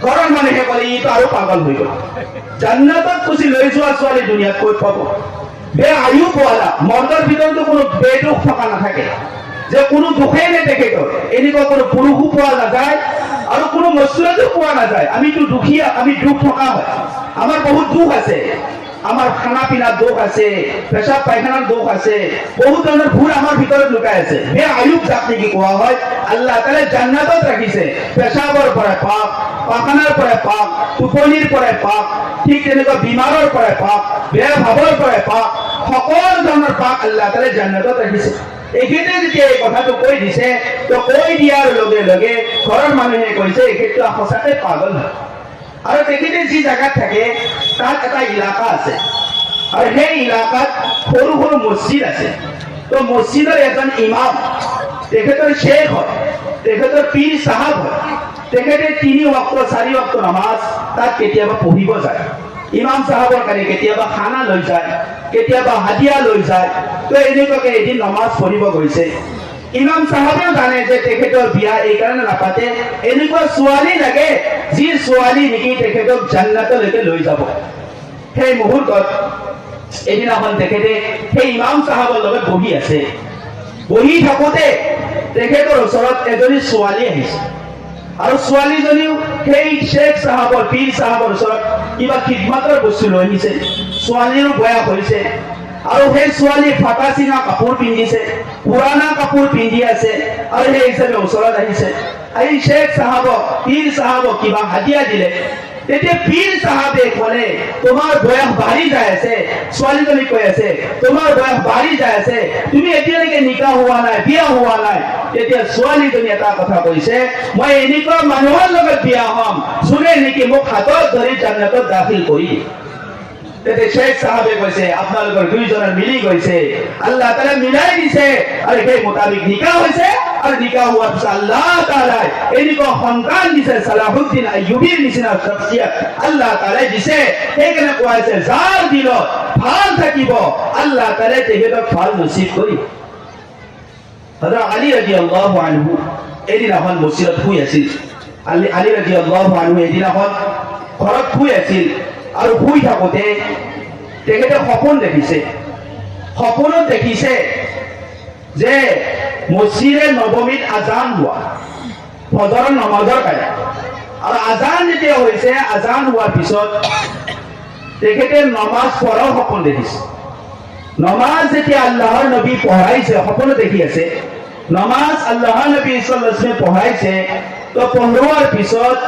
ঘৰৰ মানুহে ক'লে ইটো আৰু পাগল হৈ গ'ল, জান্নাতত খুচি লৈ যোৱা ছোৱালী দুনিয়াত ক'ত পাব? বে আয়ু পোৱালা মৰ্দৰ ভিতৰতো কোনো বেদুখ থকা নাথাকে, যে কোনো দুখেই নাই তেখেতৰ, এনেকুৱা কোনো পুৰুষো পোৱা নাযায় আৰু কোনো মছুৰতো পোৱা নাযায়। আমিতো দুখীয়া, আমি দুখ থকা হয়, আমাৰ বহুত দুখ আছে, আমাৰ খানা পিনাৰ দোষ আছে, পেচাব পায়খানাৰ দোষ আছে, বহুত ধৰণৰ ভুল আমাৰ ভিতৰত লুকাই আছে। বে আয়ুব যাক নেকি কোৱা হয়, আল্লাহ তাআলাই জান্নাতত ৰাখিছে, পেচাবৰ পৰা পাক, পায়খানাৰ পৰা পাক, টোপনিৰ পৰা পাক, ঠিক তেনেকুৱা বিমাৰৰ পৰা পাক, বেয়া ভাৱৰ পৰা পাক, সকলো ধৰণৰ পাক আল্লাহ তাআলাই জান্নাতত ৰাখিছে। এখেতে যেতিয়া এই কথাটো কৈ দিছে, তো কৈ দিয়াৰ লগে লগে ঘৰৰ মানুহে কৈছে এখেতটো সঁচাকে পাগল হয়। আৰু তেখেতে যি জাগাত থাকে তাত এটা ইলাকা আছে, আৰু সেই ইলাকাত সৰু সৰু মছজিদ আছে। তো মছজিদৰ এজন ইমাম, তেখেতৰ শ্বেখ হয়, তেখেতৰ পীৰ চাহাব হয়, তেখেতে 3 ওয়াক্ত 4 ওয়াক্ত নামাজ তাত কেতিয়াবা পঢ়িব যায়। ইমাম চাহাবৰ কাৰণে কেতিয়াবা খানা লৈ যায়, কেতিয়াবা হাদিয়া লৈ যায়। তো এনেকুৱাকে এদিন নামাজ পঢ়িব গৈছে। ইমাম চাহাবেও জানে যে তেখেতৰ বিয়া এইকাৰণে নাপাতে, এনেকুৱা ছোৱালী লাগে যি ছোৱালী নেকি তেখেতক জান্নাতলৈকে লৈ যাব। সেই মুহূৰ্তত এদিনাখন তেখেতে সেই ইমাম চাহাবৰ লগত বহি আছে, বহি থাকোঁতে তেখেতৰ ওচৰত এজনী ছোৱালী আহিছে, আৰু ছোৱালীজনীও সেই শ্বেখ চাহাবৰ, পীৰ চাহাবৰ ওচৰত কিবা খিদমতৰ বস্তু লৈ আহিছে। ছোৱালীৰো বয়স হৈছে, আৰু সেই ছোৱালী ফাটা চিঙা কাপোৰ পিন্ধিছে, পুৰণা কাপোৰ পিন্ধি আছে, আৰু সেই হিচাপে ওচৰত আহিছে। আহি শ্বেখ চাহাবক, পীৰ চাহাবক কিবা হাদিয়া দিলে। তেতিয়া পীৰ চাহাবে ক'লে, তোমাৰ বয়স বাঢ়ি যাই আছে। ছোৱালীজনী কৈ আছে, তোমাৰ বয়স বাঢ়ি যাই আছে, তুমি এতিয়ালৈকে নিকাহ হোৱা নাই, বিয়া হোৱা নাই। তেতিয়া ছোৱালীজনী এটা কথা কৈছে, মই এনেকুৱা মানুহৰ লগত বিয়া হ'ম যোনে নেকি মোক হাতত ধৰি জান্নাতত দাখিল কৰি দিয়ে। তেতিয়া শ্বেখ চাহাবে কৈছে, আপোনালোকৰ দুইজনৰ মিলি গৈছে, আল্লাহ তাআলা মিলাই দিছে, আৰু সেই মোতাবিক নিকাহ হৈছে। আৰু নিকাহ হোৱাৰ পিছত আল্লাহ তাআলাই এনেকুৱা সন্তান দিছে, সালাহুদ্দিন আইয়ুবীৰ নিচিনা শখসিয়ত আল্লাহ তাআলাই দিছে। সেইকাৰণে কোৱা হৈছে, যাৰ দিলত ভাল থাকিব আল্লাহ তাআলাই তেখেতক ভাল নসিব কৰিব। হযৰত আলী ৰাদিয়াল্লাহু আনহু এদিনাখন মছজিদত শুই আছিল। আলী ৰাদিয়াল্লাহু আনহু এদিনাখন ঘৰত শুই আছিল, আৰু শুই থাকোঁতে তেখেতে সপোন দেখিছে। সপোনত দেখিছে যে মছজিদে নবমীত আজান হোৱা, ফজৰৰ নমাজৰ কাৰণে। আৰু আজান যেতিয়া হৈছে, আজান হোৱাৰ পিছত তেখেতে নমাজ পঢ়াৰ সপোন দেখিছে। নমাজ যেতিয়া আল্লাহৰ নবী পঢ়াইছে, সপোনত দেখি আছে, নমাজ আল্লাহৰ নবী সাল্লাল্লাহু আলাইহি ওয়াসাল্লাম পঢ়াইছে। তো পঢ়োৱাৰ পিছত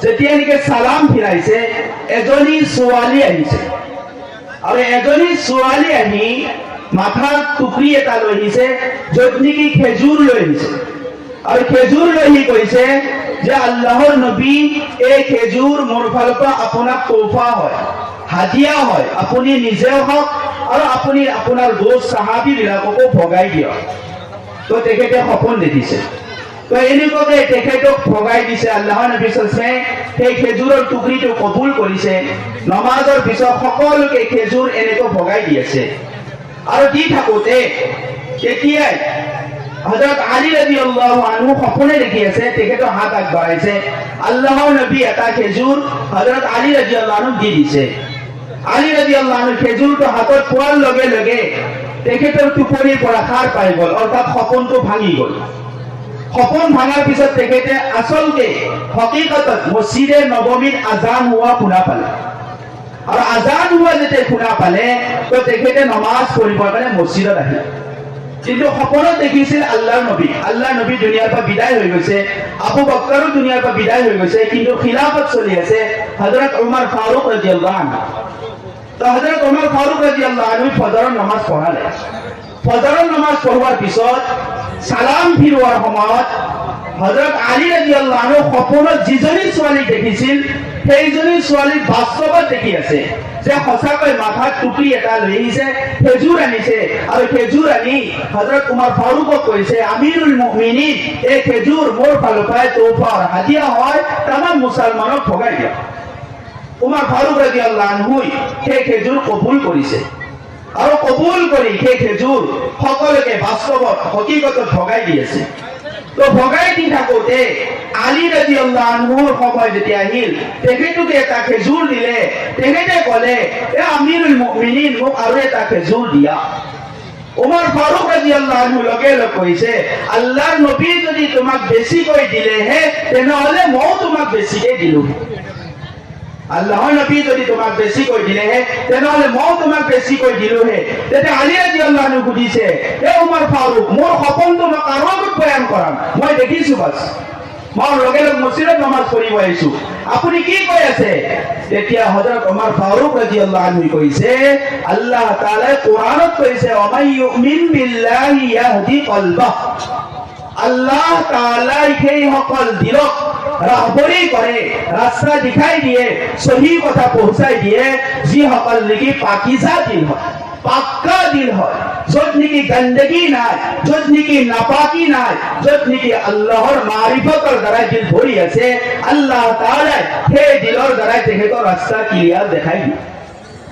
যেতিয়া নেকি সালাম ফিৰাইছে, এজনী ছোৱালী আহিছে, আৰু এজনী ছোৱালী আহি মাথাৰ টুকৰি এটা লৈ আহিছে, য'ত নেকি খেজুৰ লৈ আহিছে। আৰু খেজুৰ লৈ আহি কৈছে যে আল্লাহৰ নবী, এই খেজুৰ মোৰ ফালৰ পৰা আপোনাক তোহফা হয়, হাদিয়া হয়, আপুনি নিজেও হওক আৰু আপুনি আপোনাৰ দোস্ত সাহাবী বিলাককো ভগাই দিয়ক। তো তেখেতে সপোন দেখিছে। তো এনেকুৱাকে তেখেতক ভগাই দিছে। আল্লাহৰ নবী সাল্লাল্লাহু আলাইহি ওয়াসাল্লামে সেই খেজুৰৰ টুকৰিটো কবুল কৰিছে। নমাজৰ পিছত সকলোকে খেজুৰ এনেকৈ ভগাই দি আছে। আৰু দি থাকোঁতে তেতিয়াই হযৰত আলী ৰাদিয়াল্লাহু আনহু সপোনে দেখি আছে, তেখেতৰ হাত আগবঢ়াইছে, আল্লাহৰ নবী এটা খেজুৰ হযৰত আলী ৰাদিয়াল্লাহু আনহুক দি দিছে। আলী ৰাদিয়াল্লাহু আনহু খেজুৰটো হাতত পোৱাৰ লগে লগে তেখেতৰ টোপনিৰ পৰা সাৰ পাই গ'ল, অৰ্থাৎ সপোনটো ভাঙি গ'ল। সপোন ভাঙাৰ পিছত তেখেতে আচলতে হকীকতত মছজিদে নবমীত আজান হোৱা শুনা পালে। আৰু আজান হোৱা যেতিয়া শুনা পালে, তো তেখেতে নমাজ পঢ়িবৰ কাৰণে মছজিদত আহিল। কিন্তু সপোনত দেখিছিল আল্লাহৰ নবী। আল্লাহৰ নবী দুনিয়াৰ পৰা বিদায় হৈ গৈছে, আবু বকৰো দুনিয়াৰ পৰা বিদায় হৈ গৈছে, কিন্তু খিলাফত চলি আছে হযৰত উমৰ ফাৰুক ৰাদিয়াল্লাহু আনহু। তো হযৰত উমৰ ফাৰুক ৰাদিয়াল্লাহু আনহু ফজৰৰ নামাজ পঢ়ালে। ফজৰৰ নামাজ পঢ়োৱাৰ পিছত সালাম ফিৰোৱাৰ সময়ত হযৰত আলী ৰাদিয়াল্লাহু আনহু সপোনত যিজনী ছোৱালী দেখিছিল, সেইজনী ছোৱালীক বাস্তৱত দেখি আছে যে সঁচাকৈ মাথাত টুপি এটা লৈ আহিছে, খেজুৰ আনিছে, আৰু খেজুৰ আনি হযৰত উমৰ ফাৰুকক কৈছে, আমিৰুল মুমিনিন, এই খেজুৰ মোৰ ফালৰ পৰা তোহফা হাদিয়া হয়, তামাম মুছলমানক ভগাই দিয়ক। উমৰ ফাৰুক ৰাদিয়াল্লাহু আনহু সেই খেজুৰ কবুল কৰিছে, আৰু কবুল কৰি সেই খেজুৰ সকলোকে বাস্তৱত হকীকতত ভগাই দি আছে। তো ভগাই দি থাকোতে আলী ৰাদিয়াল্লাহু আনহুৰ সময় যেতিয়া আহিল তেখেতকে এটা খেজুৰ দিলে তেখেতে ক'লে এ আমিৰুল মুমিনিন মোক আৰু এটা খেজুৰ দিয়া উমৰ ফাৰুক ৰাদিয়াল্লাহু আনহু লগে লগে কৈছে আল্লাহৰ নবী যদি তোমাক বেছিকৈ দিলেহে তেনেহলে মই তোমাক বেছিকৈ দিলো আল্লাহৰ নবী যদি তোমাক বেছিকৈ দিলেহে তেনেহলে মই তোমাক বেছিকৈ দিলোহে তেতিয়া আলী ৰাদিয়াল্লাহু আনহু সুধিছে এ উমৰ ফাৰুক মোৰ সপোনটো মই কাৰো আগত বয়ান কৰাম মই দেখিছো বাছ মই লগে লগে মছজিদত নামাজ পঢ়িব আহিছো আপুনি কি কৈ আছে তেতিয়া হযরত উমৰ ফাৰুক ৰাদিয়াল্লাহু আনহু কৈছে আল্লাহ তাআলা কোৰানত কৈছে ওমাই ইউমিন বিল্লাহি ইয়াহদি কলবাহ আল্লাহ তাআলা সেই সকল দিলক ৰাহবৰী কৰে ৰাস্তা দেখাই দিয়ে সহি কথা পहुंचाই দিয়ে যি সকল নেকি পাকিজা দিল হয় পাক্কা দিল হয় যত নেকি গন্দগী নাই যত নেকি নাপাকি নাই যত নেকি আল্লাহৰ মাৰিফতৰ দ্বাৰা দিল ভৰি আছে আল্লাহ তাআলা সেই দিলৰ দ্বাৰা তেখেতৰ ৰাস্তা ক্লিয়াৰ দেখাই দিয়ে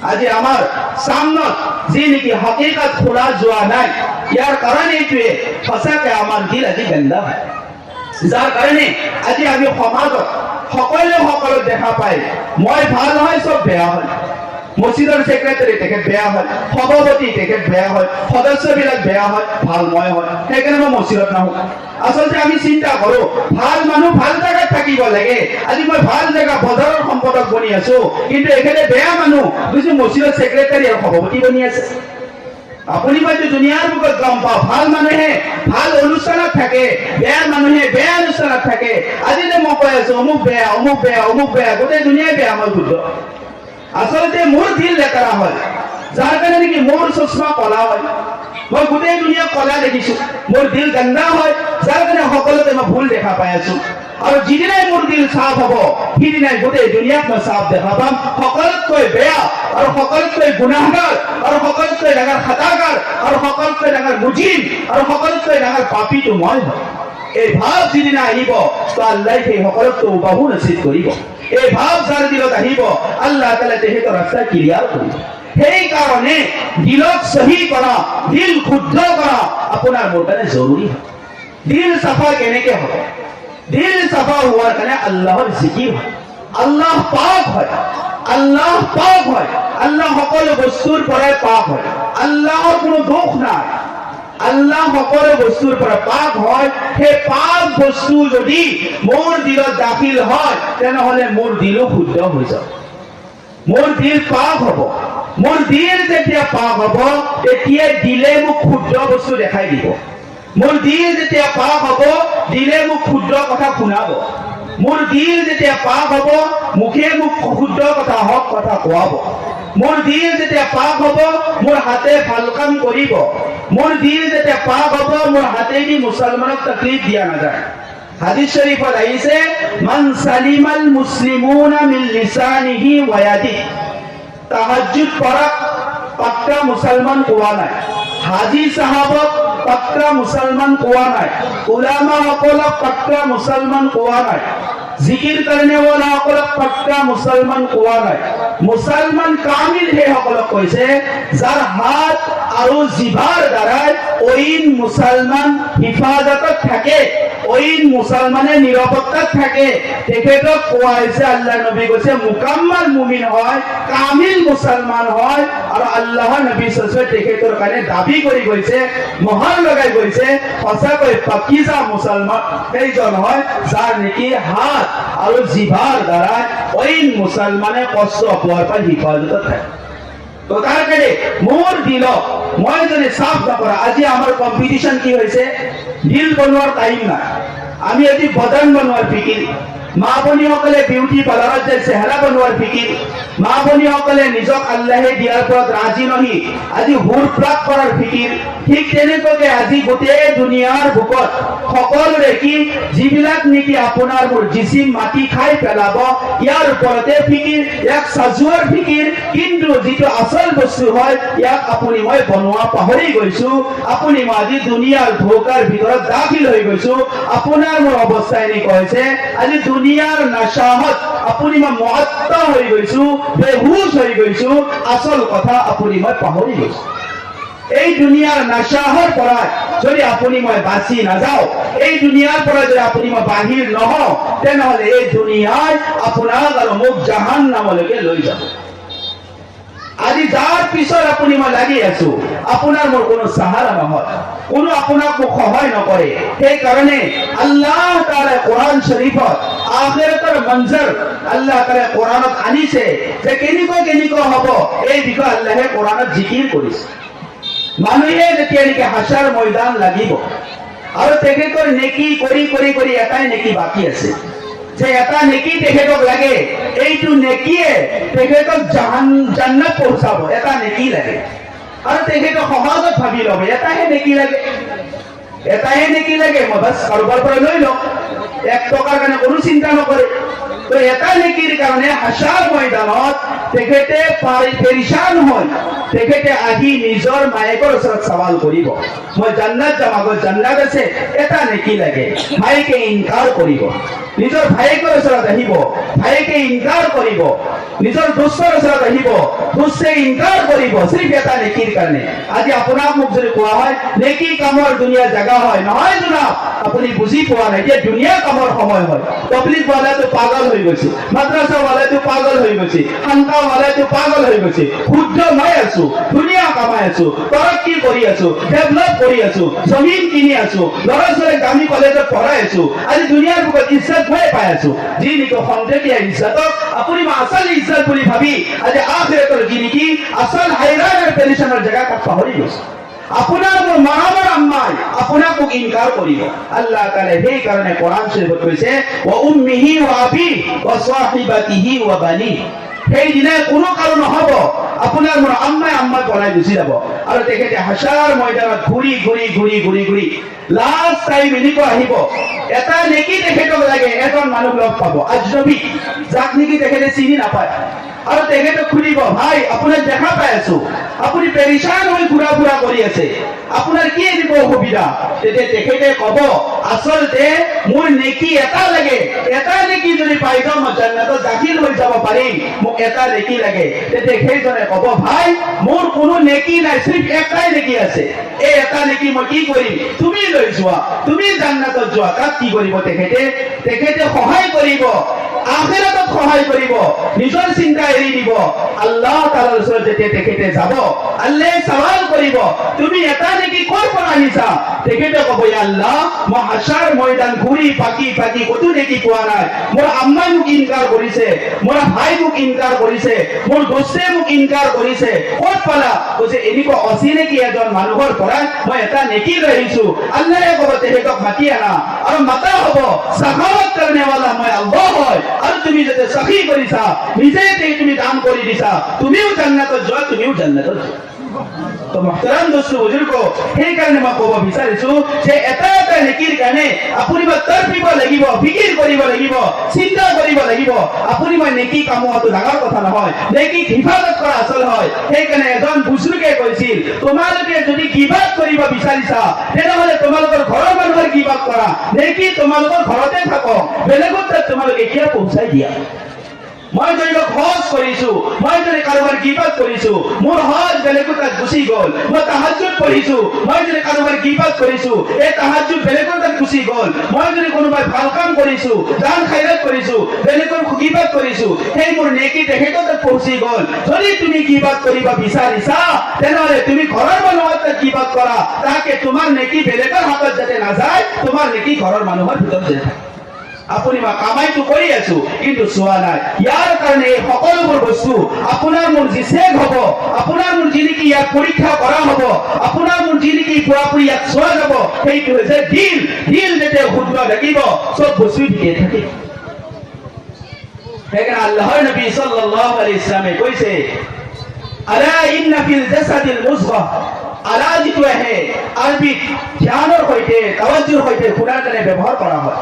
আজি আমাৰ সামনত যি নেকি হকিকত খোলা যোৱা নাই ইয়াৰ কাৰণ এইটোৱে সঁচাকৈ আমাৰ দিল আজি গন্দা হয় যাৰ কাৰণে আজি আমি সমাজত সকলো দেখা পাই মই ভাল হয় সব বেয়া হয় মসজিদৰ সেক্ৰেটাৰী তেখেত বেয়া হয় সভাপতি তেখেত বেয়া হয় সদস্যবিলাক বেয়া হয় ভাল মই হয় সেইকাৰণে মই মসজিদত নাহো আচলতে আমি চিন্তা কৰো ভাল মানুহ ভাল জায়গাত থাকিব লাগে আজি মই ভাল জায়গা বজাৰৰ সম্পাদক বনি আছো কিন্তু এখানে বেয়া মানুহ বুজি মসজিদৰ সেক্ৰেটাৰী আৰু সভাপতি বনি আছে আপুনি মই দুনিয়াৰ বুকত গম পাওঁ ভাল মানুহে ভাল অনুষ্ঠানত থাকে বেয়া মানুহে বেয়া অনুষ্ঠানত থাকে আজি যে মই কৈ আছো অমুক বেয়া গোটেই দুনিয়াই বেয়া মই বুদ্ধ আসলতে মোৰ দিল লেতেৰা হয় যাৰ কাৰণে নেকি মোৰ চশমা কলা হয় মই গোটেই দুনিয়া কলা দেখিছো মোৰ দিল গন্দা হয় যাৰ কাৰণে সকলোতে মই ভুল দেখা পাই আছো আৰু যিদিনাই মোৰ দিল সাফ হ'ব সিদিনাই গোটেই দুনিয়াক মই সাফ দেখা পাম সকলোতকৈ বেয়া আৰু সকলোতকৈ গুনাহগাৰ আৰু সকলোতকৈ ডাঙৰ খাতাকাৰ আৰু সকলোতকৈ ডাঙৰ মুজিব আৰু সকলোতকৈ ডাঙৰ পাপীটো মই হয় এই ভাৱ যিদিনা আহিব তো আল্লাহ সেই সকলোকে উবাহু নসিব কৰিব এই ভাৱ যাৰ দিলত আহিব আল্লাহ তাআলা তেখেতৰ ৰাস্তা ক্লিয়াৰ কৰিব সেই কাৰণে দিলক সহি কৰা দিল শুদ্ধ কৰা আপোনাৰ মোৰ কাৰণে জৰুৰী হয় দিল সাফা কেনেকে হ'ব দিল সাফা হোৱাৰ কাৰণে আল্লাহৰ জিকিৰ হয় আল্লাহ পাক হয় আল্লাহ সকলো বস্তুৰ পৰাই পাক হয় আল্লাহৰ কোনো দোষ নাই আল্লাহ সকলো বস্তুৰ পৰা পাক হয় সেই পাক বস্তু যদি মোৰ দিলত দাখিল হয় তেনেহলে মোৰ দিলো শুদ্ধ হৈ যাব মোৰ দিল পাক হ'ব মোৰ দিল যেতিয়া পাক হ'ব তেতিয়া দিলে মোক শুদ্ধ বস্তু দেখাই দিব মোৰ দিল যেতিয়া পাক হ'ব দিলে মোক শুদ্ধ কথা শুনাব মোৰ দিল যেতিয়া পাক হ'ব মুখে মোক শুদ্ধ কথা হক কথা কোৱাব মোৰ দিল যেতিয়া পাক হ'ব মোৰ হাতে ভাল কাম কৰিব মোৰ দিল যেতিয়া পাক হ'ব মোৰ হাতেদি মুছলমানক তাকলিফ দিয়া নাযায় হাদিস শরীফত আহিছে মান সালিমাল মুসলিমুনা মিন লিসানিহি ওয়া ইয়াদিহি তাহাজ্জুদ পড়া পাক্কা মুসলমান কোৱা নাই হাজী সাহাবক পাক্কা মুসলমান কোৱা নাই উলামা সকলক পাক্কা মুসলমান কোৱা নাই জিকিৰ কাৰণে ওলা সকলক পাক্কা মুসলমান কোৱা নাই মুসলমান কামিল হে সকলক কৈছে যাৰ হাত আৰু জিভাৰ দ্বাৰা ওইন মুসলমান হিফাজতত থাকে ওইন মুসলমানে নিৰাপত্তাত থাকে তেখেতক কোৱা হৈছে আল্লাহ নবী কৈছে মুকাম্মাল মুমিন হয় কামিল মুসলমান হয় আৰু আল্লাহৰ নবী সল্লাল্লাহু তেখেতৰ কাৰণে দাবী কৰি গৈছে মহৰ লগাই গৈছে সঁচাকৈ পাকিজা মুসলমান সেইজন হয় যাৰ নেকি হাত আৰু জিভাৰ দ্বাৰা ওইন মুসলমানে কষ্ট পোৱাৰ পৰা হিফাজতত থাকে তো তাৰ কাৰণে মোৰ দিল মই যদি সাফ নকৰা আজি আমাৰ কম্পিটিশন কি হৈছে দিল বনোৱাৰ টাইম নাই আমি আজি বদন বনোৱাৰ ফিকিৰ মা ভনীসকলে বিউটি পাৰ্লাৰত যায় চেহেৰা বনোৱাৰ ফিকিৰ মা ভনীসকলে নিজক আল্লাহে দিয়াৰ ওপৰত ৰাজি নহি আজি হুৰ প্ৰাক কৰাৰ ফিকিৰ ঠিক তেনেকৈ আজি গোটেই দুনিয়াৰ বুকত সকলোৰে কি যিবিলাক নেকি আপোনাৰ মোৰ জিসিম মাটি খাই পেলাব ইয়াৰ ওপৰতে ফিকিৰ ইয়াক সাজুৱাৰ ফিকিৰ কিন্তু যিটো আচল বস্তু হয় ইয়াক আপুনি মই বনোৱা পাহৰি গৈছো আপুনি মই আজি দুনিয়াৰ ধোকাৰ ভিতৰত দাখিল হৈ গৈছো আপোনাৰ মোৰ অৱস্থা এনেকুৱা হৈছে আজি দুনিয়াৰ নশাহত আপুনি মই মুআত্তা হৈ গৈছো বেহুশ হৈ গৈছো আসল কথা আপুনি মই পাহৰি গৈছো এই দুনিয়াৰ নশাহৰ পৰা যদি আপুনি মই বাচি নাযাওঁ, এই দুনিয়াৰ পৰা যদি আপুনি মই বাহিৰ নহওঁ, তেনেহ'লে এই দুনিয়াই আপোনাক আৰু মোক জাহান্নামলৈকে লৈ যাব। আজি যাৰ পিছত আপুনি মই লাগি আছো, আপোনাৰ মোৰ কোনো সাহাৰা নহয়, কোনো আপোনাক মোক সহায় নকৰে। সেইকাৰণে আল্লাহ তাআলা কোৰআন শৰীফত আখিৰাতৰ মঞ্জৰ আল্লাহ তাআলা কোৰআনত আনিছে যে কেনেকুৱা হ'ব, এই বিষয়ে আল্লাহে কোৰআনত জিকিৰ কৰিছে। মানুহে যেতিয়া নেকি হাশ্ৰৰ ময়দান লাগিব আৰু তেখেতৰ নেকি কৰি এটাই নেকি বাকী আছে, যে এটা নেকি তেখেতক লাগে, এইটো নেকিয়ে তেখেতক জান্নাত পৌঁছাব। এটা নেকি লাগে আৰু তেখেতক সমাজত ভাবি ল'ব এটাহে নেকি লাগে, মই বাছ কাৰোবাৰ পৰা লৈ লওঁ, 1 টকাৰ কাৰণে কোনো চিন্তা নকৰে। তো এটা নেকিৰ কাৰণে হাশ্ৰৰ ময়দানত তেখেতে পেৰিছান হয়, তেখেতে আহি নিজৰ মায়েকৰ ওচৰত সৱাল কৰিব, মই জান্নাত যাম, আগত জান্নাত আছে, এটা নেকি লাগে। মায়েকে ইনকাৰ কৰিব, নিজৰ ভাইকৰ ওচৰত আহিব, ভাইকে ইনকাৰ কৰিব, নিজৰ দোস্তৰ ওচৰত আহিব, দোস্তে ইনকাৰ কৰিব, সিৰ্ফ এটা নেকিৰ কাৰণে। আজি আপোনাক মোক যদি কোৱা হয় নেকি কামৰ দুনিয়া জাগা হয়, নহয় জনাব, আপুনি বুজি পোৱা নাই। এতিয়া দুনিয়া কামৰ সময় হয়, তবলিগ वालाটো পাগল হৈ গৈছে, মাদ্ৰাসা वालाটো পাগল হৈ গৈছে, খানকা वालाটো পাগল হৈ গৈছে। শুদ্ধ মই আছো, দুনিয়া কামাই আছো, তৰক্কি কৰি আছো, ডেভেলপ কৰি আছো, জমিন কিনি আছো, ল'ৰা ছোৱালীক দামী কলেজত পঢ়াই আছো, আজি দুনিয়াৰ বুকত ইজ্জত মই পাই আছো। যি নেকি খন্তেকীয়া ইজ্জতক আপুনি আচল ইজ্জত বুলি ভাবি আজি আখিৰাতৰ যি নেকি আচল হাইৰাণ আৰু পেৰিছানৰ জেগা তাক পাহৰি গৈছে। আপোনাৰ মোৰ মৰমৰ আম্মাই আপোনাক মোক ইনকাৰ কৰিব। আল্লাহ তাআলা সেই কাৰণে কোৰআন শৰীফত কৈছে ওয়া উম্মিহি ওয়া আবি ওয়া সাহিবাতিহি ওয়া বানি। সেই দিনা কোনো কাৰো নহব, আপোনাৰ মোৰ আম্মাই পলাই গুচি যাব আৰু তেখেতে হাশ্ৰৰ ময়দানত ঘূৰি লাষ্ট টাইম এনেকুৱা আহিব, এটা নেকি তেখেতক লাগে, এজন মানুহ লগ পাব আজনবী, যাক নেকি তেখেতে চিনি নাপায়, আৰু তেখেতক খুলিব, ভাই আপোনাক দেখা পাই আছো, আপুনি পেৰিছান হৈ ঘূৰা ফুৰা কৰি আছে, আপোনাৰ কি দিব অসুবিধা? তেতিয়া তেখেতে কব, আচলতে মোৰ নেকি এটা লাগে, এটা নেকি যদি পাই যাওঁ মই জান্নাতত দাখিল হৈ যাব পাৰিম, মোক এটা নেকি লাগে। তেতিয়া সেইজনে কব, ভাই মোৰ কোনো নেকি নাই, সিৰ্ফ এটাই নেকি আছে, এই এটা নেকি মই কি কৰিম, তুমি লৈ যোৱা, তুমি জান্নাতত যোৱা। তাক কি কৰিব তেখেতে সহায় কৰিব, আখিৰাতত সহায় কৰিব, নিজৰ চিন্তা এৰি দিব। আল্লাহ তাআলাৰ ওচৰত যেতিয়া তেখেতে যাব, আল্লাহে সৱাল কৰিব, তুমি এটা নেকি ক'ৰ পৰা আনিছা? তেখেতে ক'ব, ইয়া আল্লাহ, মই হাশ্ৰৰ ময়দান ঘূৰি পাকি কতো নেকি পোৱা নাই, মোৰ আম্মাই মোক ইনকাৰ কৰিছে, মোৰ ভাই মোক ইনকাৰ কৰিছে, মোৰ দোস্তে মোক ইনকাৰ কৰিছে, ক'ত পালা? কৈছে এনেকুৱা অচিনাকি এজন মানুহৰ পৰা মই এটা নেকি লৈ আহিছো। আল্লাহে ক'ব, তেখেতক মাতি আনা, আৰু মাতা হ'ব, সাখাৱত কৰণেৱালা মই আল্লাহ হয়, আৰু তুমি যাতে সখী কৰিছা, নিজে তুমি দান কৰি দিছা, তুমিও জান্নাতত যোৱা, তুমিও জান্নাতত যোৱা। তো মুহতাৰাম দোস্ত বুজুৰ্গ, সেই কাৰণে মই ক'ব বিচাৰিছো যে এটা নেকিৰ কাৰণে আপুনি মই তৰ্পিব লাগিব, ফিকিৰ কৰিব লাগিব, চিন্তা কৰিব লাগিব। আপুনি মই নেকি কামোৱাটো ডাঙৰ কথা নহয়, নেকি হিফাজত কৰা আচল হয়। সেইকাৰণে এজন বুজুৰ্গে কৈছিল, তোমালোকে যদি গিবাত কৰিব বিচাৰিছা, তেনেহ'লে তোমালোকৰ ঘৰৰ মানুহৰ গিবাত কৰা, নেকি তোমালোকৰ ঘৰতে থাকক, বেলেগত তোমালোকে কিয় পहुঁচাই দিয়া? মই যদি হজ কৰিছো, মই যদি কাৰোবাৰ গিবাত কৰিছো, মোৰ হজ বেলেগৰ তাত গুচি গ'ল, মই তাহাজ্জুদ পঢ়িছো, মই যদি কাৰোবাৰ গিবাত কৰিছো, এই তাহাজ্জুদ বেলেগৰ তাত গুচি গ'ল, মই যদি কোনোবাই ভাল কাম কৰিছো, দান খাইৰাত কৰিছো, বেলেগৰ গিবাত কৰিছো, সেই মোৰ নেকি তেখেতৰ তাত পहुঁচি গ'ল। যদি তুমি গিবাত কৰিব বিচাৰিছা, তেনেহ'লে তুমি ঘৰৰ মানুহৰ তাত গিবাত কৰা, তাকে তোমাৰ নেকি বেলেগৰ হাতত যাতে নাযায়, তোমাৰ নেকি ঘৰৰ মানুহৰ ভিতৰত যাতে থাকে। আপুনি মই কামাইটো কৰি আছো, কিন্তু চোৱা নাই। ইয়াৰ কাৰণে এই সকলোবোৰ বস্তু আপোনাৰ মোৰ যি চেক হ'ব, আপোনাৰ মোৰ যি নেকি ইয়াক পৰীক্ষা কৰা হ'ব, আপোনাৰ মোৰ যি নেকি পুৰাপুৰি ইয়াক চোৱা যাব, সেইটো হৈছে দিল যেতিয়া শুদ্ধ থাকিব, চব বস্তু ঠিকে থাকিব। সেইকাৰণে আল্লাহৰ নবী সাল্লাল্লাহু আলাইহি ওয়াসাল্লামে কৈছে, আলা ইন্না ফিল জাসাদিল মুজগা, আলা যিটো আহে আৰবিত ধ্যানৰ সৈতে তাৱাজ্জুৰ সৈতে শুনাৰ কাৰণে ব্যৱহাৰ কৰা হয়।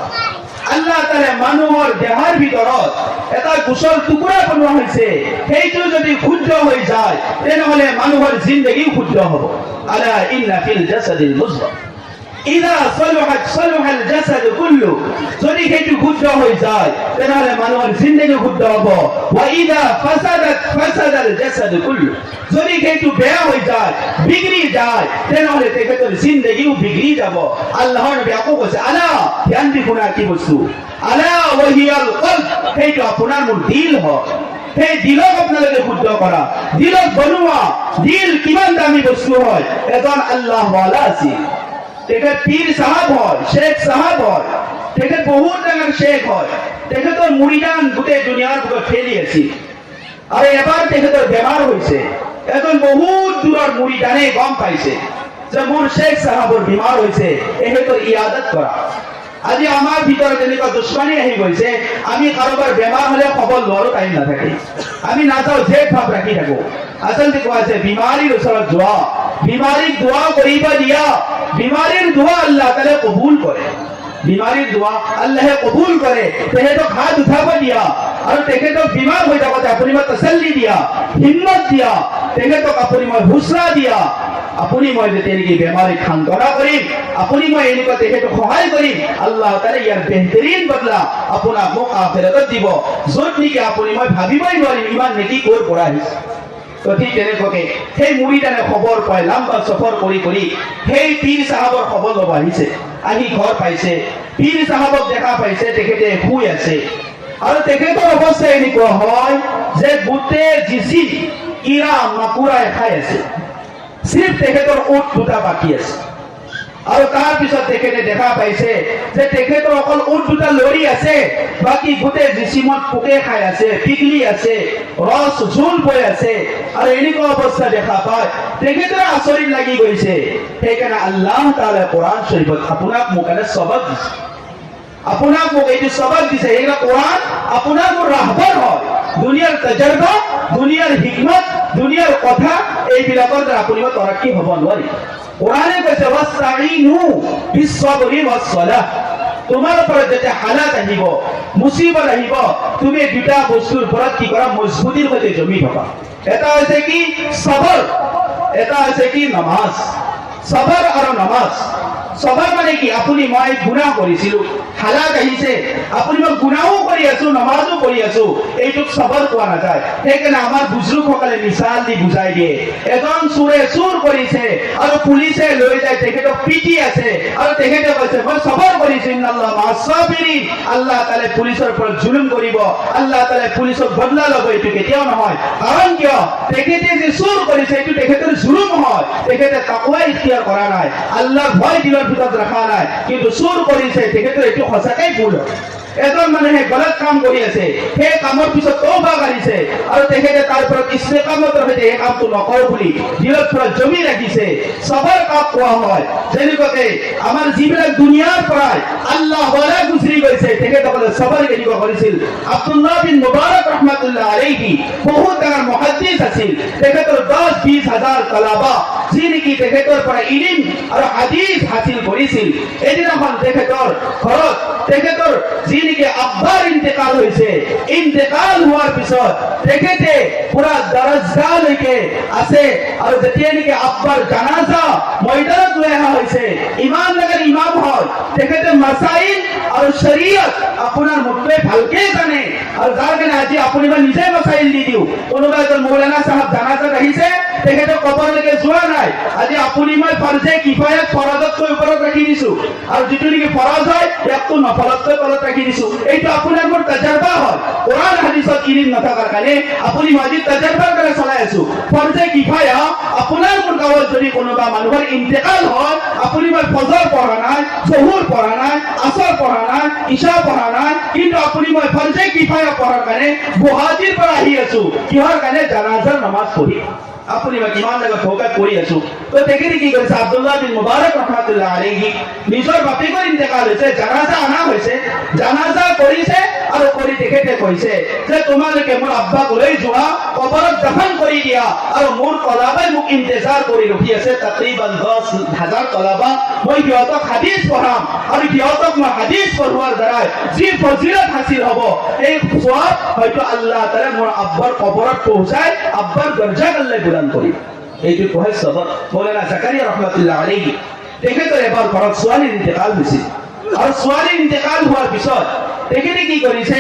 আল্লাহ তাআলা মানুহৰ দেহৰ ভিতৰত এটা গোচৰ টুকুৰা বনোৱা হৈছে, সেইটো যদি শুদ্ধ হৈ যায়, তেনেহ'লে মানুহৰ জিন্দগী শুদ্ধ হ'ব। আলা ইন্না ফিল জাসাদিল মুজগা, ইদা সলুহাত সলুহাল জাসাদ কুল্লু, যদি সেইটো শুদ্ধ হৈ যায় তেনেহলে মানুহৰ জিন্দগী শুদ্ধ হ'ব। ওয়া ইদা ফাসাদাত ফাসাদাল জাসাদ কুল্লু, যদি সেইটো বেয়া হৈ যায় বিগড়ি যায় তেনেহলে তেখেতৰ জিন্দগীও বিগড়ি যাব। আল্লাহৰ নবী আকৌ কৈছে আলা, ধ্যান দি শুনা কি বস্তু, আলা ওয়াহিয়াল কলব, সেইটো আপোনাৰ মোৰ দিল হয়। সেই দিলক আপোনালোকে শুদ্ধ কৰা, দিলক বনোৱা। দিল কিমান দামী বস্তু হয়। এজন আল্লাহৱালা আছিল, তেখেত পীৰ চাহাব হয়, শেখ চাহাব হয়, তেখেত বহুত ডাঙৰ শেখ হয়। তেখেতৰ মুৰিদান গোটেই দুনিয়াৰ বুকত ফেলি আছিল আৰু এবাৰ তেখেতৰ বেমাৰ হৈছে। এজন বহুত দূৰৰ মুৰিদানে গম পাইছে যে মোৰ শেখ চাহাবৰ বেমাৰ হৈছে, এখেতৰ ইয়াদত কৰা। আজি আমাৰ ভিতৰত এনেকুৱা দুশ্মনী আহি গৈছে, আমি কাৰোবাৰ বেমাৰ হলে খবৰ লোৱাৰো টাইম নাথাকে, আমি নাযাওঁ, জেদ ভাৱ ৰাখি থাকো। আচলতে কোৱা আছে বিমাৰীৰ ওচৰত যোৱা, বিমাৰীক দোৱা কৰিব দিয়া, বিমাৰীৰ দোৱা আল্লাহ তাআলা কবুল কৰে, বিমাৰীৰ দোৱা আল্লাহে কবুল কৰে। তেখেতক হাত উঠাব দিয়া আৰু তেখেতক বিমাৰ হৈ থাকোতে আপুনি মই তসল্লি দিয়া, হিম্মত দিয়া, তেখেতক আপুনি মই হুচৰা দিয়া। আপুনি মই যেতিয়া নেকি বেমাৰীক সান্তনা কৰিম, আপুনি মই এনেকুৱা তেখেতক সহায় কৰিম, আল্লাহ তাআলা ইয়াৰ বেহতৰীন বদলা আপোনাক মোক আখিৰাতত দিব, য'ত নেকি আপুনি মই ভাবিবই নোৱাৰিম ইমান নেকি ক'ৰ পৰা আহিছে। তো ঠিক তেনেকুৱাকে সেই মুৰিদানে খবৰ পায়, লম্বা সফৰ কৰি কৰি সেই পীৰ চাহাবৰ খবৰ ল'ব আহিছে। আহি ঘৰ পাইছে, পীৰ চাহাবক দেখা পাইছে, তেখেতে শুই আছে আৰু তেখেতৰ অৱস্থা এনেকুৱা হয় যে গোটেই জিচিম ইৰা মাকুৰাই খাই আছে, সিৰ্ফ তেখেতৰ ওঠ দুটা বাকী আছে। আৰু তাৰ পিছত তেখেতে দেখা পাইছে যে তেখেতৰ অকল ওঠ দুটা লৰি আছে, বাকী গোটেই জিচিমত পোকে খাই আছে, পিগলি আছে, ৰস ঝোল বৈ আছে। আৰু এনেকুৱা অৱস্থা দেখা পায় তেখেতৰ আচৰিত লাগি গৈছে। সেইকাৰণে আল্লাহ তাআলা কোৰআন শৰীফত আপোনাক মোক এটা সবক দিছে, আপোনাক মোক এইটো সবক দিছে। এই কোৰআন আপোনাৰ মোৰ ৰাহবৰ হয়, দুনিয়াৰ তজৰবা, দুনিয়াৰ হিকমত, দুনিয়াৰ কথা এইবিলাকৰ দ্বাৰা আপুনি মই তৰাক্কি হ'ব নোৱাৰি। কোৰআনে কৈছে ওয়াস্তাইনু বিসসবৰি ওয়াসসালাহ, তোমাৰ ওপৰত যেতিয়া হালাত আহিব, মুসিবত আহিব, তুমি দুটা বস্তুৰ ওপৰত কি কৰা, মজবুতিৰ সৈতে জমি থকা। এটা হৈছে কি সবৰ, এটা হৈছে কি নামাজ। সবৰ আৰু নামাজ। সবৰ মানে কি, আপুনি মই গুনাহ কৰিছিলো, হালাত আহিছে, আপুনি মই গুনাহও কৰি আছো, নামাজও কৰি আছো, এইটোক সবৰ কোৱা নাযায়। সেইকাৰণে আমাৰ বুজুৰ্গসকলে মিছাল দি বুজাই দিয়ে, এজন চোৰে চুৰ কৰিছে আৰু পুলিচে লৈ যায় তেখেতক পিটি আছে আৰু তেখেতে কৈছে মই সবৰ কৰিছো, ইন্নাল্লাহ মা'আস সাবিৰিন, আল্লাহ তাআলা পুলিচৰ ওপৰত জুলুম কৰিব, আল্লাহ তাআলা পুলিচক বদলা ল'ব। এইটো কেতিয়াও নহয়। কাৰণ কিয়, তেখেতে যে চুৰ কৰিছে এইটো তেখেতৰ জুলুম হয়, তেখেতে তাকওয়া ইখতিয়াৰ কৰা নাই, আল্লাহৰ ভয় দিলৰ ভিতৰত ৰখা নাই, কিন্তু চুৰ কৰিছে, তেখেতৰ এইটো সঁচাকৈ ভুল হয়। এজন মানুহে গলত কাম কৰি আছে, সেই কামৰ পিছত তওবা কৰিছে আৰু তেখেতে তাৰ ওপৰত ইস্তেকামতৰ সৈতে এই কামটো নকৰো বুলি দিলৰ পৰা জমি ৰাখিছে, সবৰ কাম কোৱা হয়। যেনেকুৱাকে আমাৰ যিবিলাক দুনিয়াৰ পৰাই আল্লাহ ৱালা গুচৰি গৈছে, তেখেতসকলে সবৰ কেনেকুৱা কৰিছিল। আব্দুল্লাহ বিন মুবাৰক ৰহমাতুল্লাহ আলাইহি বহুত ডাঙৰ মুহাদ্দিছ আছিল, তেখেতৰ 10-20 হাজাৰ তলাবা যি নেকি তেখেতৰ পৰা ইলম আৰু হাদিছ হাসিল কৰিছিল। এদিনাখন তেখেতৰ ঘৰত তেখেতৰ যি নেকি আব্বাৰ ইন্তেকাল হৈছে, ইন্তেকাল হোৱাৰ পিছত তেখেতে পুৰা দৰজগালৈকে আছে আৰু যেতিয়া নেকি আব্বাৰ জানাজা ময়দানত লৈ অহা হৈছে, ইমান ডাঙৰ ইমাম হয়, তেখেতে মাসাইল আৰু শৰীয়ত আপোনাৰ মুঠে ভালকে জানে আৰু যাৰ কাৰণে আজি আপুনি মই নিজে মাসাইল দি দিওঁ। কোনোবা এজন মৌলানা সাহেব জানাজাত আহিছে, তেখেতে কবৰলৈকে যোৱা নাই, আজি আপুনি মই ফৰজে কিফায়াত ফৰজতকৈ ওপৰত ৰাখি দিছো আৰু যিটো নেকি ফৰজ হয় ইয়াকতো নফলতকৈ তলত ৰাখি দিছো। এইটো আপোনাৰ মোৰ তজৰবা হয়, কোৰআন হাদিছত ইলম নথকাৰ কাৰণে আপুনি আজি তজৰবাৰ কাৰণে চলাই আছো। ফৰজে কিফায়া আপোনাৰ মোৰ গাঁৱত যদি কোনোবা মানুহৰ ইন্তেকাল হয়, আপুনি মই ফজৰ পঢ়া নাই, জহুৰ পঢ়া নাই, আসৰ পঢ়া নাই, ইশা পঢ়া নাই, কিন্তু আপুনি মই ফৰজে কিফায়া পঢ়াৰ কাৰণে গুৱাহাটীৰ পৰা আহি আছো, কিহৰ কাৰণে, জানাজাৰ নামাজ পঢ়ি। আপুনি মই কিমান ডাঙৰ ফৌকাত কৰি আছো। তো তেখেতে কি কৰিছে, আব্দুল্লাহ বিন মুবাৰক ৰহমাতুল্লাহ আলাইহি নিজৰ বাপেকৰ ইন্তেকাল হৈছে, জানাজা অনা হৈছে, জানাজা কৰিছে আৰু কৰি তেখেতে কৈছে যে তোমালোকে মোৰ আব্বাক লৈ যোৱা, কবৰত দফন কৰি দিয়া আৰু মোৰ তলাবাই মোক ইন্তজাৰ কৰি ৰখি আছে, তাকৰিবান 10,000 তলাবা। মই সিহঁতক হাদিছ পঢ়াম আৰু সিহঁতক মই হাদিছ পঢ়োৱাৰ দ্বাৰা যি ফজিলত হাসিল হ'ব, এই সওয়াব হয়তো আল্লাহ তাআলা মোৰ আব্বাৰ কবৰত পৌঁছায়, আব্বাৰ দৰজা আল্লাহ বুলন্দ কৰি। এইটো কয় সবৰ। মৌলানা জাকাৰিয়া ৰহমাতুল্লাহ আলাইহি তেখেতৰ এবাৰ ঘৰত ছোৱালীৰ ইন্তেকাল হৈছিল আৰু ছোৱালীৰ ইন্তেকাল হোৱাৰ পিছত তেখেতে কি কৰিছে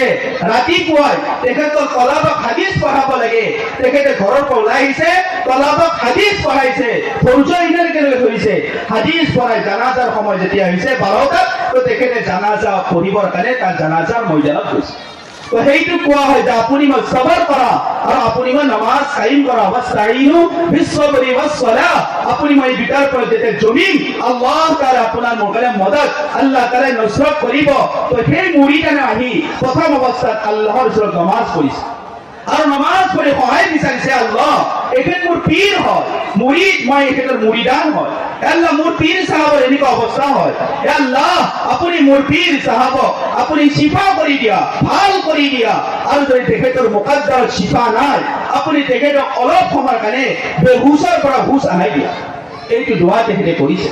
ৰাতিপুৱাই তেখেতৰ তলাবক হাদিছ পঢ়াব লাগে তেখেতে ঘৰৰ পৰা ওলাই আহিছে তলাবক হাদিছ পঢ়াইছে ফৌজ ইনাৰ কেনেকৈ ধৰিছে হাদিছ পঢ়াই জানাজাৰ সময় যেতিয়া হৈছে 12টাত তো তেখেতে জানাজা পঢ়িবৰ কাৰণে তাৰ জানাজাৰ ময়দানত গৈছে তো সেইটো কোৱা হয় যে আপুনি মই সবৰ কৰা আৰু আপুনি মই নামাজ কায়েম কৰা ওয়াস্তাইনু বিসবৰি ওয়াসসালাহ আপুনি মই দুটাৰ পৰা যেতে জমিন আল্লাহ তাআলা আপোনাৰ মোকালে মদদ আল্লাহ তাআলা নসৰত কৰিব তো সেই মুৰিদানে আহি প্ৰথম অৱস্থাত আল্লাহৰ ওচৰত নামাজ পঢ়িছে আৰু নামাজ পঢ়ি সহায় বিচাৰিছে আল্লাহ এখেত মোৰ পীৰ হয় মুৰিদ মই এখেতৰ মুৰিদান হয় আল্লাহ মোৰ পীৰ সাহাবৰ এনেকুৱা অৱস্থা হয় আল্লাহ আপুনি মোৰ পীৰ সাহাবক আপুনি শিফা কৰি দিয়া ভাল কৰি দিয়া আৰু যদি তেখেতৰ মুকদ্দৰ শিফা নাই আপুনি তেখেতক অলপ সময়ৰ কাৰণে বেহুছৰ পৰা হুছ আনাই দিয়া এইটো দোয়া তেখেতে কৰিছে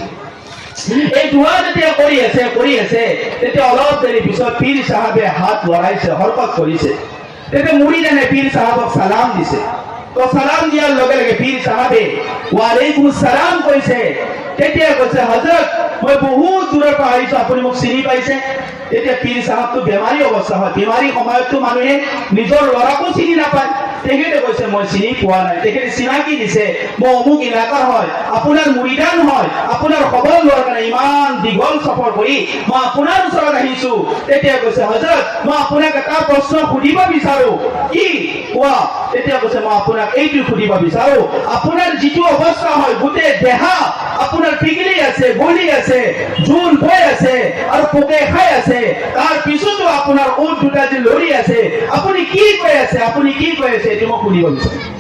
এই দোয়া যেতিয়া কৰি আছে তেতিয়া অলপ দেৰি পিছত পীৰ সাহাবে হাত লৰাইছে হৰকত কৰিছে তেতিয়া মুৰিদানে পীৰ সাহাবক সালাম দিছে তো সালাম দিয়াৰ লগে লগে পীৰ সাহাবে ওয়ালাইকুম সালাম কৈছে তেতিয়া কৈছে হযৰত মই বহুত দূৰৰ পৰা আহিছো আপুনি মোক চিনি পাইছে তেতিয়া পীৰ সাহাবটো বেমাৰী অৱস্থা হয় বেমাৰী সময়তো মানুহে নিজৰ লৰাকো চিনি নাপায় তেখেতে কৈছে মই চিনি পোৱা নাই তেখেতে চিনাকি দিছে মই অমুক ইলাকাৰ হয় আপোনাৰ মুৰিদান হয় আপোনাৰ খবৰ লোৱাৰ কাৰণে ইমান দীঘল সফৰ কৰি মই আপোনাৰ ওচৰত আহিছো তেতিয়া কৈছে হযৰত মই আপোনাক এটা প্ৰশ্ন সুধিব বিচাৰো কি কোৱা তেতিয়া কৈছে মই আপোনাক এইটো সুধিব বিচাৰো আপোনাৰ যিটো অৱস্থা হয় গোটেই দেহা আপোনাৰ পিগলি আছে গলি আছে জুল বৈ আছে আৰু পোকে খাই আছে তাৰ পিছতো আপোনাৰ উট দুটা যে লৰি আছে আপুনি কি কৈ আছে এইটো মই শুনিব বিচাৰো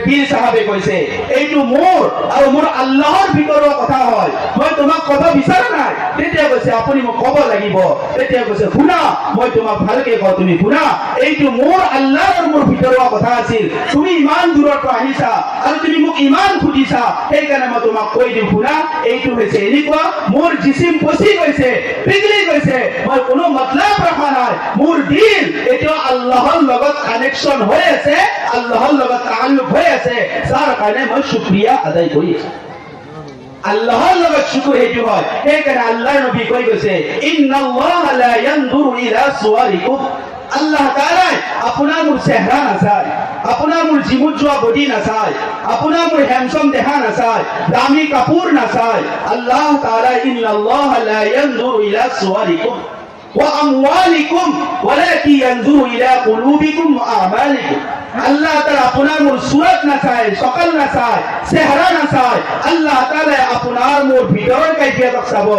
পীৰ সাহাবে কৈছে এইটো মোৰ আৰু মোৰ আল্লাহৰ ভিতৰৰ কথা হয় মই তোমাক ক'ব বিচাৰা নাই তেতিয়া কৈছে আপুনি মোক ক'ব লাগিব তেতিয়া কৈছে শুনা মই তোমাক ভালকে কওঁ তুমি শুনা এইটো মোৰ আল্লাহ আৰু মোৰ ভিতৰৰ কথা আছিল তুমি ইমান দূৰৰ পৰা আহিছা আৰু তুমি মোক ইমান সুধিছা সেইকাৰণে মই তোমাক কৈ দিম শুনা এইটো হৈছে এনেকুৱা মোৰ জিসিম পচি গৈছে পিগলি গৈছে মই কোনো মতলব ৰখা নাই মোৰ দিল এইটো আল্লাহৰ লগত কানেকশ্যন হৈ আছে আল্লাহৰ লগত তাআল্লুক হৈ আছে যাৰ কাৰণে মই শুকৰিয়া আদায় কৰি আছো আল্লাহৰ লগত শুকৰ হেতু হয় সেইকাৰণে আল্লাহৰ নবী কৈ গৈছে ইন্নাল্লাহ লা ইয়ানজুৰু ইলা সুওয়াৰিকুম আল্লাহ তাআলা আপোনাৰ মোৰ চেহাৰা নাচায় আপোনাৰ মোৰ জিমুত যোৱা বডি নাচায় আপোনাৰ মোৰ হ্যান্ডসাম দেখা নাচায় দামী কাপোৰ নাচায় আল্লাহ তাআলা ইন্নাল্লাহ লা ইয়ানজুরু ইলা সুওয়ারিকুম ওয়া আমওয়ালিকুম ওয়ালাকিন ইয়ানজুরু ইলা কুলুবিকুম ওয়া আমালিকুম আল্লাহ তাআলা আপোনাৰ মোৰ সুৰত নাচায় সকল নাচায় চেহাৰা নাচায় আল্লাহ তাআলা আপোনাৰ মোৰ ভিতৰৰ কাইফিয়তক চাব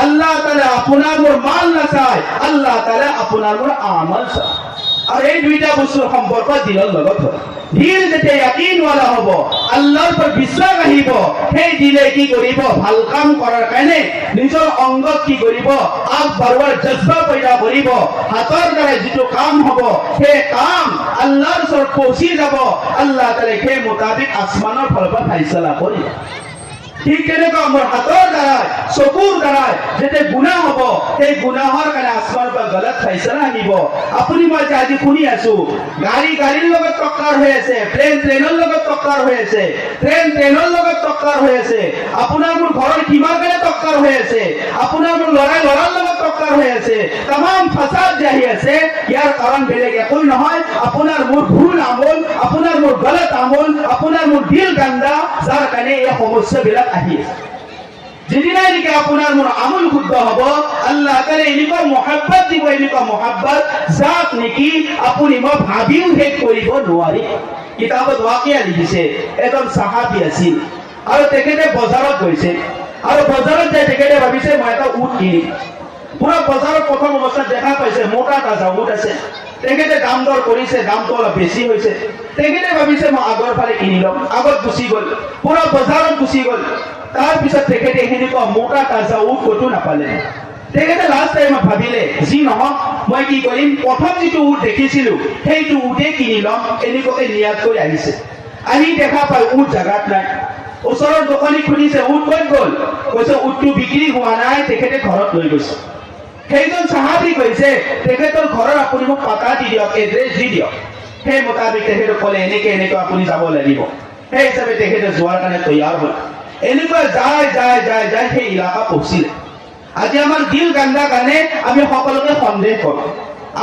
আল্লাহ তাআলা আপোনাৰ মোৰ মাল নাচায় আল্লাহ তাআলা আপোনাৰ মোৰ আমাল চায় আৰু এই দুইটা বস্তুৰ সম্পৰ্ক দিলৰ লগত হয় দিল যেতিয়া ইয়াকিনৱালা হ'ব আল্লাহৰ ওপৰত বিশ্বাস আহিব সেই দিলে কি কৰিব ভাল কাম কৰাৰ কাৰণে নিজৰ অংগত কি কৰিব আগবাঢ়োৱাৰ জজ্বা পয়দা কৰিব হাতৰ দ্বাৰা যিটো কাম হ'ব সেই কাম আল্লাহৰ ওচৰত পৌঁছি যাব আল্লাহ তাআলা সেই মুতাবিক আসমানৰ ফালৰ পৰা ফাইছলা কৰিব ঠিক তেনেকুৱা মোৰ হাতৰ দ্বাৰা চকুৰ দ্বাৰা যেতিয়া গুনাহ হ'ব সেই গুনাহৰ কাৰণে আসমানৰ পৰা গলত ফাইছলা আহিব আপুনি মই আজি শুনি আছো গাড়ীৰ লগত টক্কৰ হৈ আছে ট্ৰেইনৰ লগত টক্কৰ হৈ আছে ট্ৰেইনৰ লগত টক্কৰ হৈ আছে আপোনাৰ মোৰ ঘৰৰ কিমান কাৰণে টক্কৰ হৈ আছে আপোনাৰ মোৰ লৰাৰ লগত টক্কৰ হৈ আছে तमाम ফাসাদ আহি আছে ইয়াৰ কাৰণ বেলেগ একো নহয় আপোনাৰ মোৰ ভুল আমল আপোনাৰ মোৰ গলত আমল আপোনাৰ মোৰ দিল গন্দা যাৰ কাৰণে এই সমস্যাবিলাক আহি আছে যেদিনাই নেকি আপোনাৰ মোৰ আমল শুদ্ধ হ'ব আল্লাহ তাআলা এনেকুৱা মহব্বত দিব এনেকুৱা মহব্বত যাক নেকি আপুনি মই ভাবিও শেষ কৰিব নোৱাৰি কিতাবত ৱাকিয়া লিখিছে এজন সাহাবী আছিল আৰু তেখেতে বজাৰত গৈছে আৰু বজাৰত যাই তেখেতে ভাবিছে মই এটা উট কিনিম পুৰা বজাৰত প্ৰথম অৱস্থাত দেখা পাইছে মোটা তাজা উট আছে তেখেতে দাম দৰ কৰিছে দামটো অলপ বেছি হৈছে তেখেতে ভাবিছে মই আগৰ ফালে কিনি লম আগত গুচি গ'ল পুৰা বজাৰত গুচি গ'ল তাৰ পিছত তেখেতে এনেকুৱা মোটা তাজা উট ক'তো নাপালে তেখেতে লাষ্ট টাইমত ভাবিলে যি নহওক মই কি কৰিম প্ৰথম যিটো উট দেখিছিলো সেইটো উটে কিনি লম এনেকুৱাকে নিয়াত কৰি আহিছে আহি দেখা পাই উট জাগাত নাই ওচৰৰ দোকানী খুলিছে উট ক'ত গ'ল কৈছে উটটো বিক্ৰী হোৱা নাই তেখেতে ঘৰত লৈ গৈছে সেইজন সাহাবী কৈছে তেখেতৰ ঘৰৰ আপুনি মোক পাতা দি দিয়ক এড্ৰেছ দি দিয়ক সেই মোতাবিক তেখেতে ক'লে এনেকে আপুনি যাব লাগিব সেই হিচাপে তেখেতে যোৱাৰ কাৰণে তৈয়াৰ হ'ল এনেকুৱা যায় যায় যায় যায় সেই এলেকা পৌঁছিলে আজি আমাৰ দিল গান্ধা কাৰণে আমি সকলোকে সন্দেহ কৰোঁ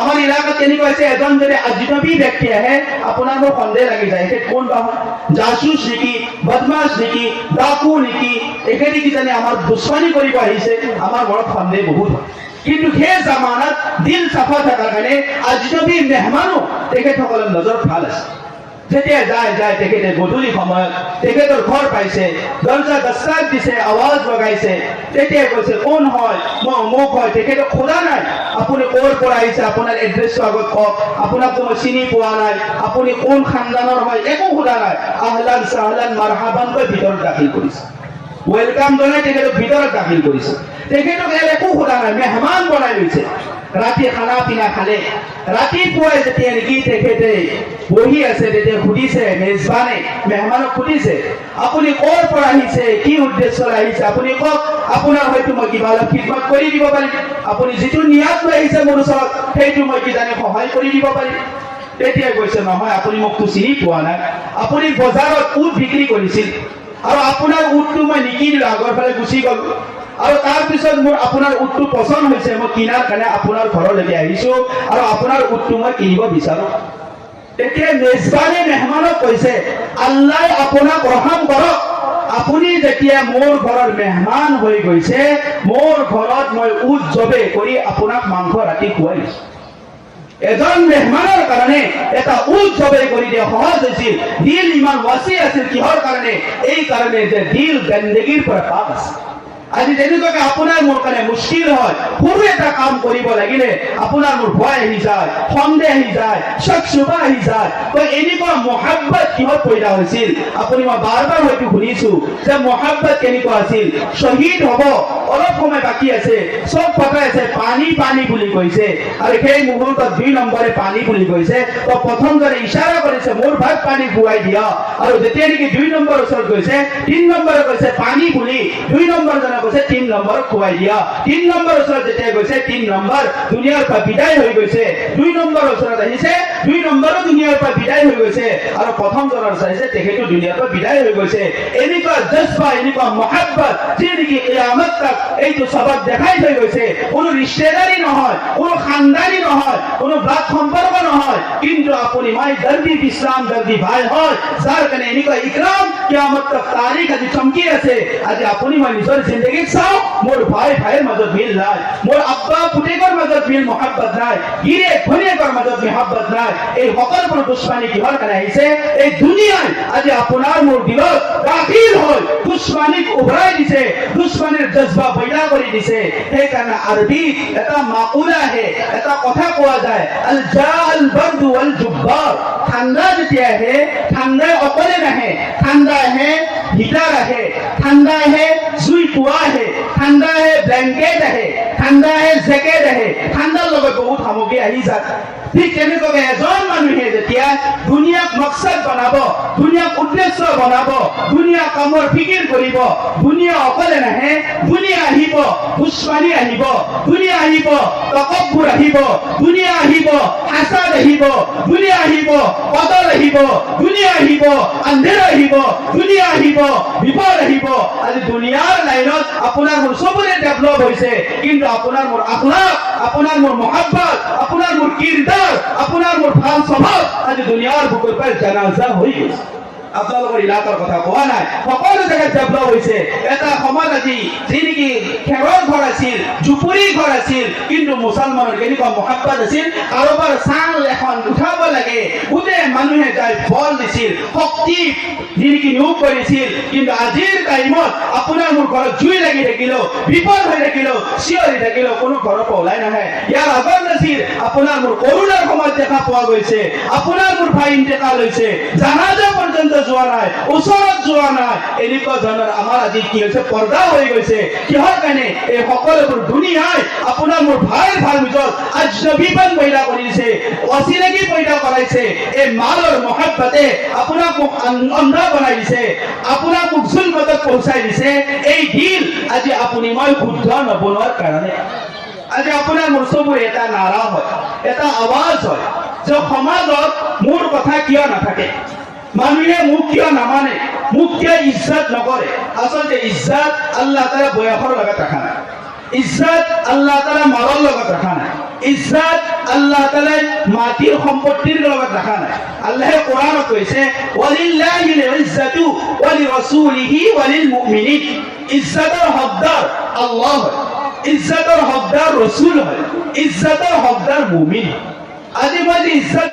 আমাৰ এলেকাত কেনেকুৱা হৈছে এজন যদি আজনবী ব্যক্তি আহে আপোনাৰ মোৰ সন্দেহ লাগি যায় যে কোন বা জাসুস নেকি বদমাছ নেকি ডাকু নেকি এখেতে কিজানি আমাৰ দুশ্মনী কৰিব আহিছে আমাৰ মনত সন্দেহ বহুত হয় কিন্তু সেই জামানাত দিল চাফা থকাৰ কাৰণে আজনবী মেহমানো তেখেতসকলৰ নজৰ ভাল আছে যেতিয়া যায় যায় তেখেতে গধূলি সময়ত তেখেতৰ ঘৰ পাইছে দৰ্জা দস্তাক দিছে আৱাজ লগাইছে তেতিয়া কৈছে কোন হয় মই অমুক হয় তেখেতে খোলা নাই আপুনি ক'ৰ পৰা আহিছে আপোনাৰ এড্ৰেছটো আগত কওক আপোনাকতো মই চিনি পোৱা নাই আপুনি কোন খানদানৰ হয় একো সোধা নাই আহলান সাহলান মাৰহাবান কৈ ভিতৰত দাখিল কৰিছে ওয়েলকাম জনাই তেখেতক ভিতৰত দাখিল কৰিছে তেখেতক একো সোধা নাই মেহমান বনাই লৈছে ৰাতি খানা পিনা খালে ৰাতিপুৱাই যেতিয়া নেকি তেখেতে বহি আছে তেতিয়া সুধিছে মেজবানে মেহমানক সুধিছে আপুনি ক'ৰ পৰা আহিছে কি উদ্দেশ্যৰে আহিছে আপুনি কওক আপোনাৰ হয়তো মই কিবা অলপ খিদমত কৰি দিব পাৰিম আপুনি যিটো নিয়াত লৈ আহিছে মোৰ ওচৰত সেইটো মই কিজানি সহায় কৰি দিব পাৰিম তেতিয়া কৈছে নহয় আপুনি মোকতো চিনি পোৱা নাই আপুনি বজাৰত উট বিক্ৰী কৰিছিল আৰু আপোনাৰ উটটো মই নিকিনিলো আগৰ ফালে গুচি গ'লো আৰু তাৰ পিছত মোৰ আপোনাৰ উটটো পছন্দ হৈছে মই কিনাৰ কাৰণে আপোনাৰ ঘৰলৈকে আহিছো আৰু আপোনাৰ উটটো মই কিনিব বিচাৰো তেতিয়া মেজবানে মেহমানক কৈছে আল্লাহ আপোনাক ৰহম কৰক আপুনি যেতিয়া মোৰ ঘৰৰ মেহমান হৈ গৈছে মোৰ ঘৰত মই উট জবে কৰি আপোনাক মাংস ৰাতি খুৱাই দিছো এজন মেহমানৰ কাৰণে এটা উট জবে কৰি দিয়া সহজ হৈছিল দিল ইমান ৱাচি আছিল কিহৰ কাৰণে এই কাৰণে যে দিল গন্দগীৰ পৰা পাক আছে আজি যেনেকৈ আপোনাৰ মোৰ কাৰণে মুশকিল হয় সৰু এটা কাম কৰিব লাগিলে আপোনাৰ মোৰ ভয় আহি যায় সন্দেহ আহি যায় শক শুবা আহি যায় তো এনেকুৱা মহাব্বত কিহত পয়দা হৈছিল আপুনি মই বাৰ বাৰ হয়তো শুনিছো যে মহাব্বত কেনেকুৱা আছিল শহীদ হ'ব অলপ সময় বাকী আছে সব পতাই আছে পানী পানী বুলি কৈছে আৰু সেই মুহূৰ্তত 2 নম্বৰে পানী বুলি কৈছে তো প্ৰথম জনে ইশাৰা কৰিছে মোৰ ভাত পানী খুৱাই দিয়া আৰু যেতিয়া নেকি 2 নম্বৰ ওচৰত গৈছে 3 নম্বৰে কৈছে পানী বুলি 2 নম্বৰ জনে কৈছে 3 নম্বৰ খুৱাই দিয়া 3 নম্বৰ ওচৰত যেতিয়া গৈছে 3 নম্বৰ দুনিয়াৰ পৰা বিদায় হৈ গৈছে 2 নম্বৰ ওচৰত আহিছে 2 নম্বৰো দুনিয়াৰ পৰা বিদায় হৈ গৈছে আৰু প্ৰথম জনৰ চাইছে তেখেতো দুনিয়াৰ পৰা বিদায় হৈ গৈছে এনেকুৱা জজ্বা এনেকুৱা মহাব্বত যে নেকি কিয়ামত তক এইটো সবক দেখাই থৈ গৈছে কোনো ৰিশ্তেদাৰী নহয় কোনো খানদানী নহয় কোনো ব্লাড সম্পৰ্ক নহয় কিন্তু আপুনি মই দৰ্দি ইছলাম দৰ্দি ভাই হয় যাৰ কাৰণে এনেকুৱা ইকৰাম কিয়ামত তক তাৰিখ আজি চমকি আছে আজি আপুনি মই নিজৰ জিন্দগী চাও মোৰ ভাই ভাইৰ মাজত মিল নাই মোৰ আব্বা পুতেকৰ মাজত মিল মহাব্বত নাই গিৰে ঘনীয়েকৰ মাজত মহাব্বত নাই এই সকলোবোৰ দুশ্মনী কিহৰ কাৰণে আহিছে এই দুনিয়াত আজি আপোনাৰ মোৰ দিলত দাখিল হৈ দুশ্মনীক উভৰাই দিছে দুশ্মনীৰ জজ্বা পয়দা কৰি দিছে সেইকাৰণে আৰবীত এটা মাকুলা আহে এটা কথা কোৱা যায় আল জাল বাৰদু ওয়াল জুব্বাৰ ঠাণ্ডা যেতিয়া আহে ঠাণ্ডাই অকলে নাহে ঠাণ্ডা আহে হিটাৰ আহে ঠাণ্ডা আহে জুই পোৱা আহে ঠাণ্ডা আহে ব্লেংকেট আহে ঠাণ্ডা আহে জেকেট আহে ঠাণ্ডাৰ লগত বহুত সামগ্ৰী আহি যায় ঠিক তেনেকৈ এজন মানুহে যেতিয়া দুনিয়াক মকসদ বনাব দুনিয়াক উদ্দেশ্য বনাব দুনিয়া কামৰ ফিকিৰ কৰিব দুনিয়া অকলে নাহে দুনিয়া আহিব দুশ্মনী আহিব দুনিয়া আহিব তকব্বুৰ আহিব দুনিয়া আহিব হাসাদ আহিব দুনিয়া আহিব কদৰ আহিব দুনিয়া আহিব আন্ধেৰ আহিব দুনিয়া আহিব বিপদ আহিব আজি দুনিয়াৰ লাইনত আপোনাৰ মোৰ সবৰে ডেভেলপ হৈছে কিন্তু আপোনাৰ মোৰ আখলাক আপোনাৰ মোৰ মহাব্বত আপোনাৰ মোৰ কিৰদাৰ আপোনাৰ মোৰ ভাল স্বভাৱ আজি দুনিয়াৰ বুকুৰ পৰা জানাজা হৈ গৈছে আপোনালোকৰ ইলাকাৰ কথা কোৱা নাই সকলো জেগাত ডেভেলপ হৈছে এটা সমাজ আজি যি নেকি খেৰৰ ঘৰ আছিল জুপুৰি ঘৰ আছিল কিন্তু মুছলমানৰ কেনেকুৱা মহাব্বত আছিল কাৰোবাৰ চাং এখন উঠাব লাগে গোটেই মানুহে যাই বল দিছিল শক্তি যি নেকি নিয়োগ কৰিছিল কিন্তু আজিৰ টাইমত আপোনাৰ মোৰ ঘৰত জুই লাগি থাকিলেও বিপদ হৈ থাকিলেও চিঞৰি থাকিলেও কোনো ঘৰৰ পৰা ওলাই নাহে ইয়াৰ আগত নাছিল আপোনাৰ মোৰ কৰোণাৰ সময়ত দেখা পোৱা গৈছে আপোনাৰ মোৰ ভাই ইন্তেকাল হৈছে জানাজা পৰ্যন্ত যোৱা নাই ওচৰত যোৱা নাই এনেকুৱা ধৰণৰ আমাৰ আজি কি হৈছে পৰ্দা হৈ গৈছে কিহৰ কাৰণে এই সকলোবোৰ দুনিয়াই আপোনাৰ মোৰ ভাইৰ ভাল ভিতৰত আজনবীপন পয়দা কৰিছে অচিনাকি পয়দা কৰাইছে এই মালৰ মহাব্বতে আপোনাক মোক অন্ধ বনাই দিছে আপোনাক মোক জুলমতত পहुঁচাই দিছে এই দিল আজি আপুনি মই শুদ্ধ নবনোৱাৰ কাৰণে আজি আপোনাৰ মোৰ চবৰে এটা নাৰা হয় এটা আৱাজ হয় যে সমাজত মোৰ কথা কিয় নাথাকে মানুহে মোক কিয় নামানে মোক কিয় ইজ্জত নকৰে আচলতে ইজ্জত আল্লাহ তাআলা বয়সৰ লগত ৰাখা নাই ইজ্জত আল্লাহ তাআলা মালৰ লগত ৰাখা নাই ইজ্জত আল্লাহ তাআলা মাটিৰ সম্পত্তিৰ লগত ৰাখা নাই আল্লাহে কোৰানত কৈছে ওয়ালিল্লাহিল ইজ্জাতু ওয়ালিৰাসূলিহি ওয়ালিল মুমিনিন ইজ্জতৰ হকদাৰ আল্লাহ হয় ইজ্জতৰ হকদাৰ ৰাসূল হয় ইজ্জতৰ হকদাৰ মুমিন আজি মই ইজ্জত